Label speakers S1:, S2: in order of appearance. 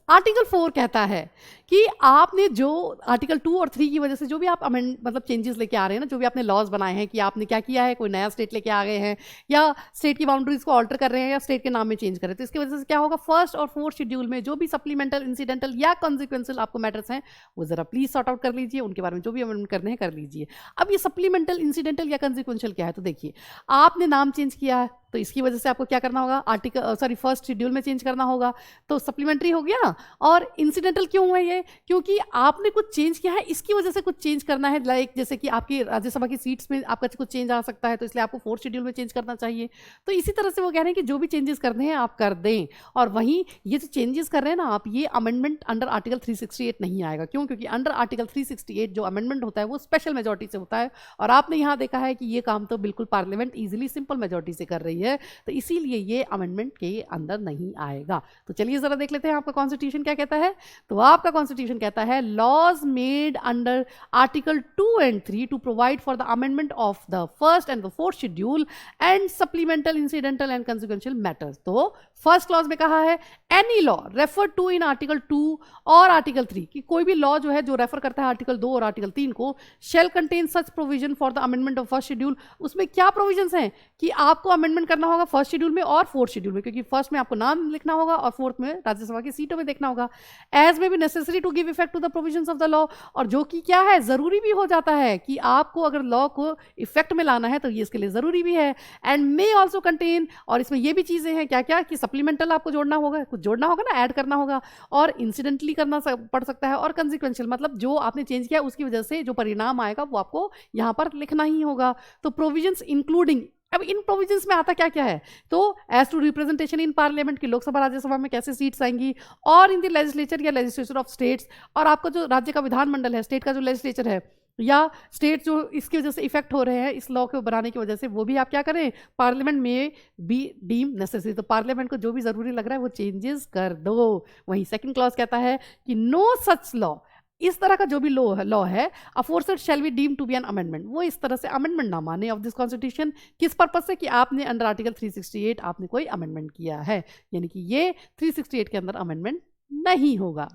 S1: Article 4 कहता है कि आपने जो आर्टिकल 2 और 3 की वजह से जो भी आप मतलब चेंजेस लेके आ रहे हैं ना, जो भी आपने लॉज बनाए हैं कि आपने क्या किया है, कोई नया स्टेट लेके आ गए हैं या स्टेट की बाउंड्रीज को ऑल्टर कर रहे हैं या स्टेट के नाम में चेंज कर रहे हैं, तो इसकी वजह से क्या होगा, फर्स्ट और फोर्थ शेड्यूल में जो भी सप्लीमेंटल, इंसिडेंटल या कॉन्सिक्वेंशियल आपको मैटर्स हैं वो जरा प्लीज सॉर्ट आउट कर लीजिए, उनके बारे में जो भी अमेंडमेंट करने हैं कर लीजिए। अब ये सप्लीमेंटल, इंसिडेंटल या कॉन्सिक्वेंशियल क्या है, तो देखिए आपने नाम चेंज किया है तो इसकी वजह से आपको क्या करना होगा, फर्स्ट शेड्यूल में चेंज करना होगा, तो सप्लीमेंट्री हो गया ना। और इंसिडेंटल क्यों हुआ ये, क्योंकि आपने कुछ चेंज किया है, इसकी वजह से कुछ चेंज करना है, लाइक जैसे कि आपकी राज्यसभा की सीट्स में आपका कुछ चेंज आ सकता है, तो इसलिए आपको फोर्थ शेड्यूल में चेंज करना चाहिए। तो इसी तरह से वो कह रहे हैं कि जो भी चेंजेस करने हैं आप कर दें। और वहीं ये जो चेंजेस कर रहे हैं ना आप, ये अमेंडमेंट अंडर आर्टिकल 368 नहीं आएगा। क्यों? क्योंकि अंडर आर्टिकल 368 जो अमेंडमेंट होता है वो स्पेशल मेजोरिटी से होता है, और आपने यहाँ देखा है कि ये काम तो बिल्कुल पार्लियामेंट इजीली सिंपल मेजोरिटी से कर रही है, तो इसीलिए ये अमेंडमेंट के अंदर नहीं आएगा। तो चलिए जरा देख लेते हैं आपका कॉन्स्टिट्यूशन क्या कहता है। तो आपका कॉन्स्टिट्यूशन कहता है, laws made under article 2 and 3 to provide for the amendment of the first and the fourth schedule and supplemental, incidental and consequential matters. तो फर्स्ट क्लॉज में कहा है, any law refer to in article 2 और article 3, कि कोई भी law जो है जो रेफर करता है आर्टिकल 2 और आर्टिकल 3 को, shall contain such provision for the amendment of first schedule. उसमें क्या प्रोविजंस हैं कि आपको अमेंडमेंट करना होगा फर्स्ट शेड्यूल में और फोर्थ शेड्यूल में, क्योंकि फर्स्ट में आपको नाम लिखना होगा और फोर्थ में राज्यसभा की सीटों में देखना होगा। As may be necessary to give effect to the provisions of the law, और जो कि क्या है, जरूरी भी हो जाता है कि आपको अगर लॉ को इफेक्ट में लाना है तो ये इसके लिए जरूरी भी है। एंड मे ऑल्सो कंटेन, और इसमें ये भी चीजें हैं क्या क्या, कि सप्लीमेंटल आपको जोड़ना होगा, कुछ जोड़ना होगा ना, ऐड करना होगा, और इंसिडेंटली करना पड़ सकता है, और कंसिक्वेंशियल मतलब जो आपने चेंज किया उसकी वजह से जो परिणाम आएगा वो आपको यहाँ पर लिखना ही होगा। तो प्रोविजंस इंक्लूडिंग, अब इन प्रोविजंस में आता क्या क्या है, तो as to representation in parliament की लोकसभा राज्यसभा में कैसे सीट्स आएंगी, और इन द लेजिस्लेचर या लेजिस्लेचर ऑफ स्टेट्स, और आपका जो राज्य का विधानमंडल है, स्टेट का जो लेजिस्लेचर है या स्टेट जो इसकी वजह से इफेक्ट हो रहे हैं इस लॉ को बनाने की वजह से, वो भी आप क्या करें, पार्लियामेंट में बी डीम नेसेसरी, तो पार्लियामेंट को जो भी जरूरी लग रहा है वो चेंजेस कर दो। वहीं सेकंड क्लॉज कहता है कि नो सच लॉ, इस तरह का जो भी लॉ है, aforesaid shall be deemed to be an amendment, वो इस तरह से अमेंडमेंट ना माने ऑफ दिस कॉन्स्टिट्यूशन। किस पर्पज से, कि आपने अंडर आर्टिकल 368 आपने कोई अमेंडमेंट किया है, यानी कि ये 368 के अंदर अमेंडमेंट नहीं होगा।